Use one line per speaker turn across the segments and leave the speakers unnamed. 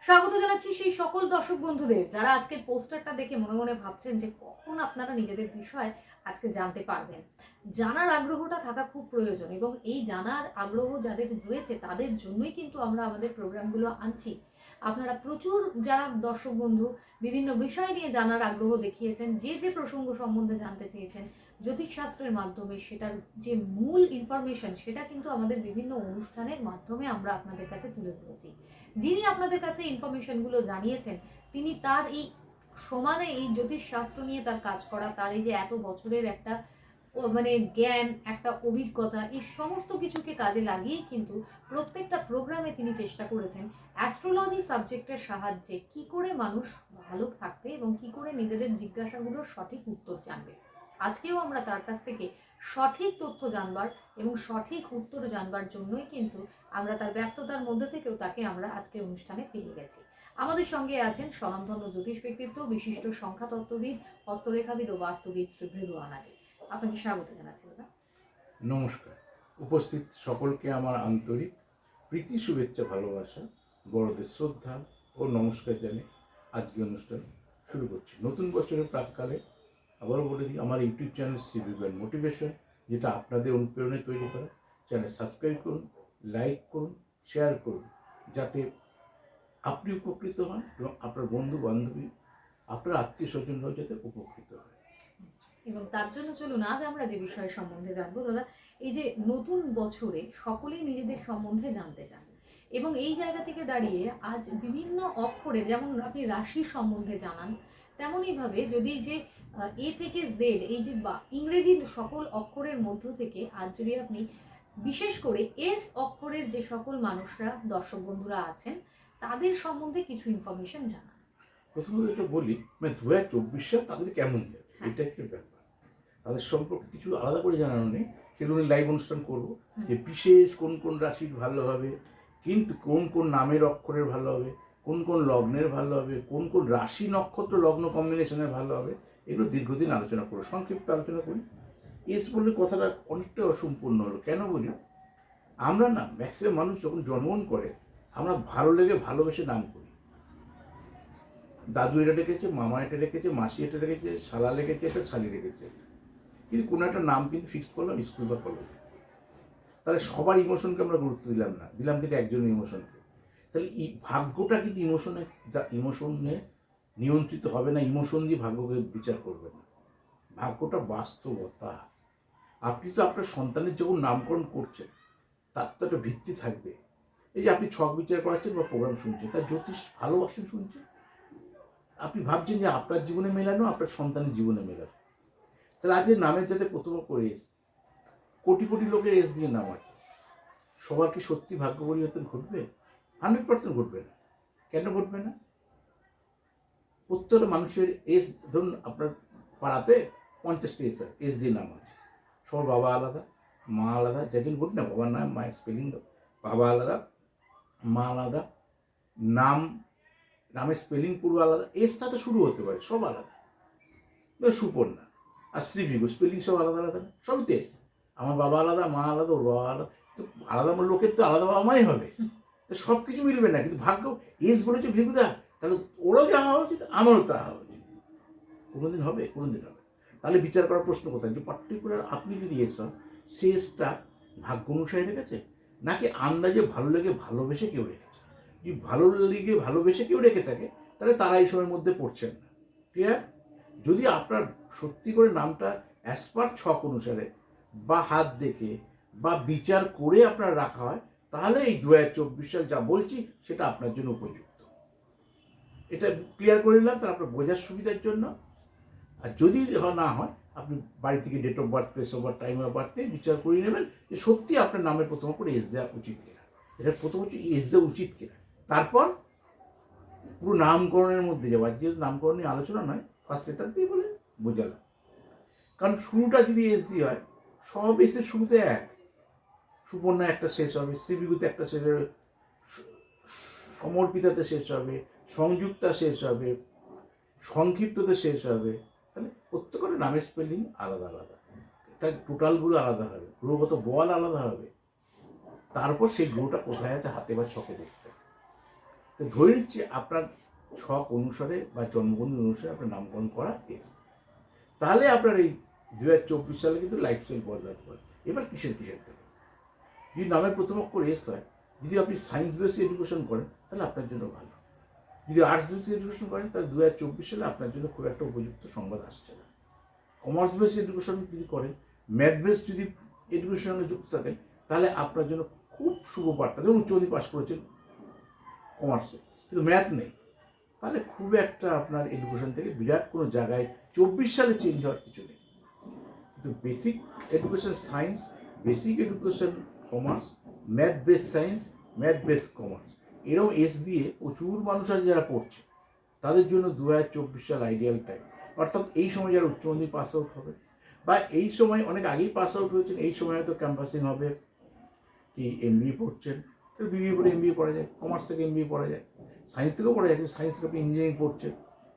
স্বাগত জানাচ্ছি সেই সকল দর্শক বন্ধুদের যারা আজকের পোস্টারটা দেখে মনে মনে ভাবছেন যে কখন আপনারা নিজেদের বিষয় আজকে জানতে পারবেন। জানার আগ্রহটা থাকা খুব প্রয়োজন এবং এই জানার আগ্রহ যাদের রয়েছে তাদের জন্যই কিন্তু আমরা আমাদের প্রোগ্রামগুলো আনছি। আপনারা প্রচুর যারা দর্শক বন্ধু বিভিন্ন বিষয় নিয়ে জানার আগ্রহ দেখিয়েছেন, যে যে প্রসঙ্গ সম্বন্ধে জানতে চেয়েছেন জ্যোতিষশাস্ত্রের মাধ্যমে সেটার যে মূল ইনফরমেশন সেটা কিন্তু আমাদের বিভিন্ন অনুষ্ঠানের মাধ্যমে আমরা আপনাদের কাছে তুলে ধরেছি। যিনি আপনাদের কাছে ইনফরমেশনগুলো জানিয়েছেন তিনি তার এই সমানে এই জ্যোতিষশাস্ত্র নিয়ে তার কাজ করা, তার এই যে এত বছরের একটা মানে জ্ঞান, একটা অভিজ্ঞতা, এই সমস্ত কিছুকে কাজে লাগিয়ে কিন্তু প্রত্যেকটা প্রোগ্রামে তিনি চেষ্টা করেছেন অ্যাস্ট্রোলজি সাবজেক্টের সাহায্যে কি করে মানুষ ভালো থাকবে এবং কি করে নিজেদের জিজ্ঞাসাগুলোর সঠিক উত্তর জানবে। আজকেও আমরা তার কাছ থেকে সঠিক তথ্য জানবার এবং সঠিক উত্তর জানবার জন্যই কিন্তু আমরা তার ব্যস্ততার মধ্যে থেকেও তাকে আমরা আজকে অনুষ্ঠানে পেয়ে গেছি। আমাদের সঙ্গে আছেন স্বনামধন্য জ্যোতিষ ব্যক্তিত্ব, বিশিষ্ট সংখ্যাতত্ত্ববিদ, হস্তরেখাবিদ ও বাস্তুবিদ শ্রী ভৃগু আনাদি। আপনাকে স্বাগত জানাচ্ছি দাদা।
নমস্কার। উপস্থিত সকলকে আমার আন্তরিক প্রীতি, শুভেচ্ছা, ভালোবাসা, বড়দের শ্রদ্ধা ও নমস্কার জানিয়ে আজকে অনুষ্ঠান শুরু করছি। নতুন বছরের প্রাককালে আবারও বলে দিই, আমার YouTube channel Shri Bhrigu motivation, যেটা আপনাদের অনুপ্রেরণায় তৈরি করা চ্যানেল, সাবস্ক্রাইব করুন, লাইক করুন, শেয়ার করুন, যাতে আপনি উপকৃত হন এবং আপনার বন্ধু বান্ধবী, আপনার আত্মীয় স্বজনরাও যাতে উপকৃত হয়।
এবং তার জন্য চলুন আজ আমরা যে বিষয় সম্বন্ধে জানবো দাদা, এই যে নতুন বছরে সকলেই নিজেদের সম্বন্ধে জানতে চান এবং এই জায়গা থেকে দাঁড়িয়ে আজ বিভিন্ন অক্ষরে, যেমন আপনি রাশির সম্বন্ধে জানান, তেমনইভাবে যদি যে এ থেকে জেড, এই যে ইংরেজির সকল অক্ষরের মধ্য থেকে আজ যদি আপনি বিশেষ করে এস অক্ষরের যে সকল মানুষরা দর্শক বন্ধুরা আছেন তাদের সম্বন্ধে কিছু ইনফরমেশন জানান।
প্রথমত এটা বলি, 2024 সাল তাদের কেমন যাবে, এটা একটা ব্যাপার। তাদের সম্পর্কে কিছু আলাদা করে জানানো নেই, সেগুলো লাইভ অনুষ্ঠান করবো যে বিশেষ কোন কোন রাশির ভালো হবে, কিন্তু কোন কোন নামের অক্ষরের ভালো হবে, কোন কোন লগ্নের ভালো হবে, কোন কোন রাশি নক্ষত্র লগ্ন কম্বিনেশনের ভালো হবে, এগুলো দীর্ঘদিন আলোচনা করবো। সংক্ষিপ্ত আলোচনা করি। এস বলে কথাটা অনেকটা অসম্পূর্ণ হলো। কেন বলি, আমরা না ম্যাক্সিমাম মানুষ যখন জন্মগ্রহণ করে আমরা ভালো লেগে ভালোবেসে নাম করি। দাদু এটা রেখেছে, মামা এটা রেখেছে, মাসি এটা রেখেছে, শালা রেখেছে, এটা শালি রেখেছে, কিন্তু কোনো একটা নাম কিন্তু ফিক্সড করলাম স্কুল বা কলেজে। তাহলে সবার ইমোশনকে আমরা গুরুত্ব দিলাম না, দিলাম কিন্তু একজনের ইমোশনকে। তাহলে এই ভাগ্যটা কিন্তু ইমোশনে নিয়ন্ত্রিত হবে না, ইমোশন দিয়ে ভাগ্যকে বিচার করবে না। ভাগ্যটা বাস্তবতা। আপনি তো আপনার সন্তানের যখন নামকরণ করছেন তার তো একটা ভিত্তি থাকবে। এই যে আপনি ছক বিচার করাচ্ছেন বা প্রোগ্রাম শুনছেন, তার জ্যোতিষ ভালোবাসেন শুনছেন, আপনি ভাবছেন যে আপনার জীবনে মেলানো, আপনার সন্তানের জীবনে মেলানো। তাহলে আজকে নামের যাতে প্রথম করে এস, কোটি কোটি লোকের এস দিয়ে নাম আছে, সবার কি সত্যি ভাগ্য পরিবর্তন ঘটবে? 100% ঘটবে না। কেন ঘটবে না? প্রত্যেকটা মানুষের এস, ধরুন আপনার পাড়াতে 50টা এস দিয়ে নাম আছে, সবার বাবা আলাদা, মা আলাদা। যেদিন বলি না বাবার নাম মায়ের স্পেলিং দাও, বাবা আলাদা, মা আলাদা, নাম, নামের স্পেলিং পুরো আলাদা, এসটা তো শুরু হতে পারে, সব আলাদা। সুপর্ণা আর শ্রীভৃগু স্পেলিং সব আলাদা আলাদা, সবই তো এস। আমার বাবা আলাদা, মা আলাদা, ওর বাবা আলাদা, তো আলাদা আমার লোকের তো আলাদা বাবা মাই হবে। তো সব কিছু মিলবে না, কিন্তু ভাগ্য এস বলেছে ভৃগুদা, তাহলে ওরও যা হওয়া উচিত আমারও তা হওয়া উচিত। কোনোদিন হবে? কোনোদিন হবে। তাহলে বিচার করার প্রশ্ন কোথায়, যে পার্টিকুলার আপনি যদি এস হন, সে এসটা ভাগ্য অনুসারে রেখেছে নাকি আন্দাজে ভালো লেগে ভালোবেসে কেউ রেখেছে? যদি ভালো লেগে ভালোবেসে কেউ রেখে থাকে তাহলে তারা এই সময়ের মধ্যে পড়ছেন না। ক্লিয়ার? যদি আপনার সত্যি করে নামটা অ্যাজ পার ছক অনুসারে বা হাত দেখে বা বিচার করে আপনার রাখা হয়, তাহলে এই 2024 সাল যা বলছি সেটা আপনার জন্য উপযুক্ত। এটা ক্লিয়ার করে নিলাম তার আপনার বোঝার সুবিধার জন্য। আর যদি না হয়, আপনি বাড়ি থেকে date of birth, place of birth, time of বার্থে বিচার করে নেবেন যে সত্যি আপনার নামের প্রথম করে এস দেওয়া উচিত কিনা, এটা প্রথম হচ্ছে এস দেওয়া উচিত কিনা। তারপর পুরো নামকরণের মধ্যে যাবো। যেহেতু নামকরণ নিয়ে আলোচনা নয়, ফার্স্ট লেটার দিয়ে বলে বোঝালাম। কারণ শুরুটা যদি এস দিয়ে হয়, সব এসের শুরুতে এক। সুপর্ণা একটা শেষ হবে, শ্রীবিভূতে একটা শেষ হবে, সমর্পিতাতে শেষ হবে, সংযুক্তা শেষ হবে, সংক্ষিপ্ততে শেষ হবে। তাহলে প্রত্যেকটা নামের স্পেলিং আলাদা আলাদা, এটা টোটালগুলো আলাদা হবে, গ্রহগত বল আলাদা হবে। তারপর সেই গ্রহটা কোথায় আছে হাতে বা ছকে দেখতে হবে। তো ধরে নিচ্ছি আপনার ছক অনুসারে বা জন্মকুণ্ডলী অনুসারে আপনার নামকরণ করা এস, তাহলে আপনার এই 2024 সালে কিন্তু লাইফস্টাইল বদলাতে পারে। এবার কিসের থেকে যদি নামের প্রথম অক্ষর এস হয়, যদি আপনি সায়েন্স বেসড এডুকেশন করেন তাহলে আপনার জন্য ভালো, যদি আর্টস বেসড এডুকেশন করেন তাহলে 2024 সালে আপনার জন্য খুব একটা উপযুক্ত সংবাদ আসছে না। কমার্স বেসড এডুকেশন যদি করেন, ম্যাথ বেসড যদি এডুকেশনের সঙ্গে যুক্ত থাকেন, তাহলে আপনার জন্য খুব শুভ বার্তা। যেমন উচ্চমাধ্যমিক পাস করেছেন কমার্সে কিন্তু ম্যাথ নেই, তাহলে খুব একটা আপনার এডুকেশন থেকে বিরাট কোনো জায়গায় 24 সালে চেঞ্জ হওয়ার কিছু নেই। কিন্তু basic education science, basic education commerce, math base science, math base commerce, এরকম এস দিয়ে প্রচুর মানুষ আছে যারা পড়ছে, তাদের জন্য 2024 সাল আইডিয়াল টাইম। অর্থাৎ এই সময় যারা উচ্চমাধ্যমিক পাস আউট হবে বা এই সময় অনেক আগেই পাস আউট হয়েছেন, এই সময় হয়তো ক্যাম্পাসিং হবে, কি এমবিএ পড়ছেন, বিবিএ পড়ে এমবিএ পড়া যায়, কমার্স থেকে এমবিএ পড়া যায়, সায়েন্স থেকেও পড়া যায়, কিন্তু সায়েন্স থেকে আপনি ইঞ্জিনিয়ারিং পড়ছেন,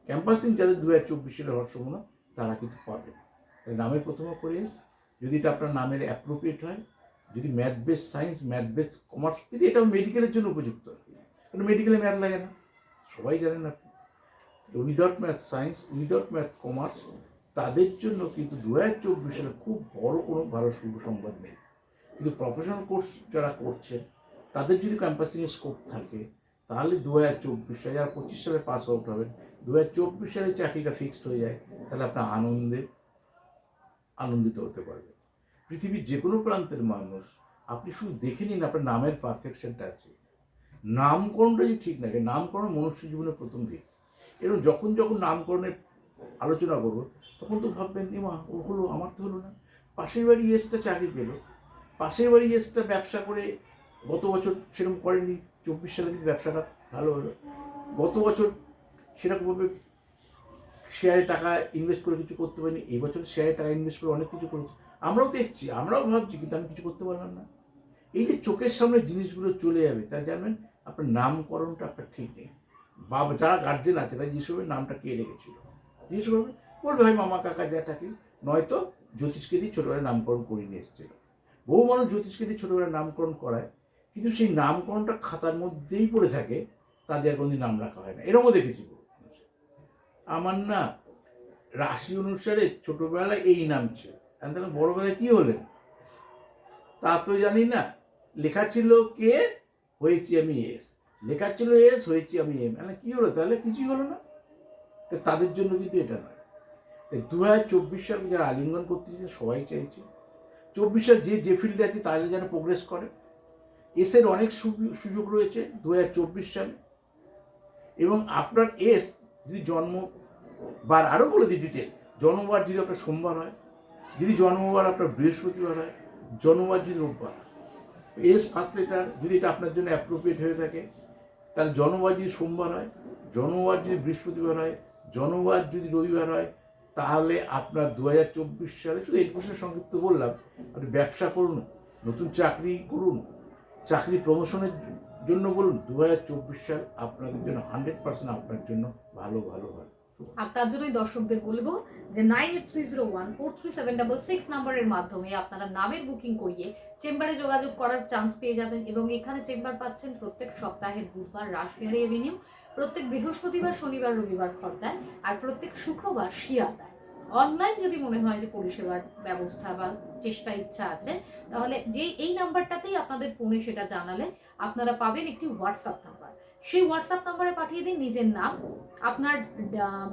ক্যাম্পাসিং যাদের 2024 সালে হওয়ার সম্ভাবনা তারা কিন্তু পাবেন। নামের প্রথম অক্ষর এস, যদি এটা আপনার নামের অ্যাপ্রোপ্রিয়েট হয়, যদি math base science, math base commerce, যদি এটা মেডিকেলের জন্য উপযুক্ত হয়, কারণ মেডিকেলে ম্যাথ লাগে না, সবাই জানেন আপনি। Without math science, without math commerce, তাদের জন্য কিন্তু 2024 সালে খুব বড় কোনো ভালো শুভ সংবাদ নেই। কিন্তু প্রফেশনাল কোর্স যারা করছেন তাদের যদি ক্যাম্পাসিংয়ের স্কোপ থাকে, তাহলে 2024 সালে, যারা 25 সালে পাস আউট হবেন, 2024 সালে চাকরিটা ফিক্সড হয়ে যায়, তাহলে আপনার আনন্দিত হতে পারবে। পৃথিবীর যে কোনো প্রান্তের মানুষ, আপনি শুধু দেখে নিন আপনার নামের পারফেকশনটা আছে। নামকরণটা যদি ঠিক থাকে, নামকরণ মনুষ্য জীবনের প্রথম দিক। এরকম যখন যখন নামকরণের আলোচনা করবো তখন তো ভাববেন, মা ও হলো, আমার তো হলো না। পাশের বাড়ি এসটা চাকরি পেলো, পাশের বাড়ি এসটা ব্যবসা করে গত বছর সেরকম করেনি, 24 সালে কিন্তু ব্যবসাটা ভালো হলো। গত বছর সেরকমভাবে শেয়ারে টাকা ইনভেস্ট করে কিছু করতে পারিনি, এই বছর শেয়ারে টাকা ইনভেস্ট করে অনেক কিছু করেছি। আমরাও দেখছি, আমরাও ভাবছি, কিন্তু আমি কিছু করতে পারলাম না। এই যে চোখের সামনে জিনিসগুলো চলে যাবে, তা জানবেন আপনার নামকরণটা আপনার ঠিক নেই। বা যারা গার্জেন আছে তাই যেসবের নামটা কে রেখেছিল, যেসবভাবে বলবে হয় মামা কাকা জ্যাঠাকে, নয়তো জ্যোতিষকে দিয়ে ছোটোবেলায় নামকরণ করে নিয়ে এসেছিল। বহু মানুষ জ্যোতিষকে দিয়ে ছোটোবেলায় নামকরণ করায়, কিন্তু সেই নামকরণটা খাতার মধ্যেই পড়ে থাকে, তাদের কোনোদিন নাম রাখা হয় না। এরকমও দেখেছি বহু মানুষ। আমার না রাশি অনুসারে ছোটোবেলায় এই নাম ছিল, তাহলে বড়োবেলায় কী হলেন তা তো জানি না। লেখা ছিল কে, হয়েছি আমি এস, লেখা ছিল এস, হয়েছি আমি এম, মানে কী হলো, তাহলে কিছুই হলো না। তো তাদের জন্য কিন্তু এটা নয়। তাই 2024 সালকে যারা আলিঙ্গন করতে চাইছে সবাই চাইছে 24 সাল যে ফিল্ডে আছে তাহলে যেন প্রোগ্রেস করে। এসের অনেক সুযোগ রয়েছে 2024 সালে। এবং আপনার এস যদি জন্মবার, আরও বলে দিই ডিটেল, জন্মবার যদি আপনার সোমবার হয়, যদি জন্মবার আপনার বৃহস্পতিবার হয়, জন্মবার যদি রোববার, এস ফার্স্ট লেটার যদি এটা আপনার জন্য অ্যাপ্রোপ্রিয়েট হয়ে থাকে, তাহলে জন্মবার যদি সোমবার হয়, জন্মবার যদি বৃহস্পতিবার হয়, জন্মবার যদি রবিবার হয়, তাহলে আপনার 2024 সালে, শুধু এডুকেশন সংক্ষিপ্ত বললাম, আপনি ব্যবসা করুন, নতুন চাকরি করুন, চাকরি প্রমোশনের জন্য বলুন, 2024 সাল আপনাদের জন্য 100% আপনার জন্য ভালো।
আর তার জন্যই দর্শকদের বলবো যে 9830143766 নাম্বারের মাধ্যমে আপনারা নামের বুকিং করিয়ে চেম্বারে যোগাযোগ করার চান্স পেয়ে যাবেন। এবং এখানে চেম্বার পাচ্ছেন প্রত্যেক সপ্তাহের বুধবার রাসবিহারী এভিনিউ, প্রত্যেক বৃহস্পতিবার, শনিবার, রবিবার খড়দায়, আর প্রত্যেক শুক্রবার শিয়ালদায়। অনলাইন যদি মনে হয় যে পরিষেবার ব্যবস্থা বা চেষ্টা ইচ্ছা আছে, তাহলে এই নাম্বারটাতেই আপনাদের ফোনে সেটা জানালে আপনারা পাবেন একটি হোয়াটসঅ্যাপ নাম্বার। সেই হোয়াটসঅ্যাপ নাম্বারে পাঠিয়ে দিন নিজের নাম, আপনার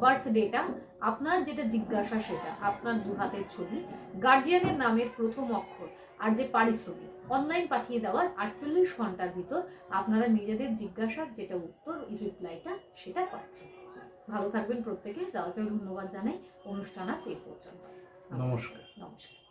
বার্থ ডেটা, আপনার যেটা জিজ্ঞাসা সেটা, আপনার দু হাতের ছবি, গার্জিয়ানের নামের প্রথম অক্ষর, আর যে পারিশ্রমিক। অনলাইন পাঠিয়ে দেওয়ার 48 ঘন্টার ভিতর আপনারা নিজেদের জিজ্ঞাসার যেটা উত্তর, রিপ্লাইটা সেটা পাচ্ছেন। ভালো থাকবেন প্রত্যেকে। তাদেরকে ধন্যবাদ জানাই। অনুষ্ঠান আজ এই পর্যন্ত।
নমস্কার।
নমস্কার।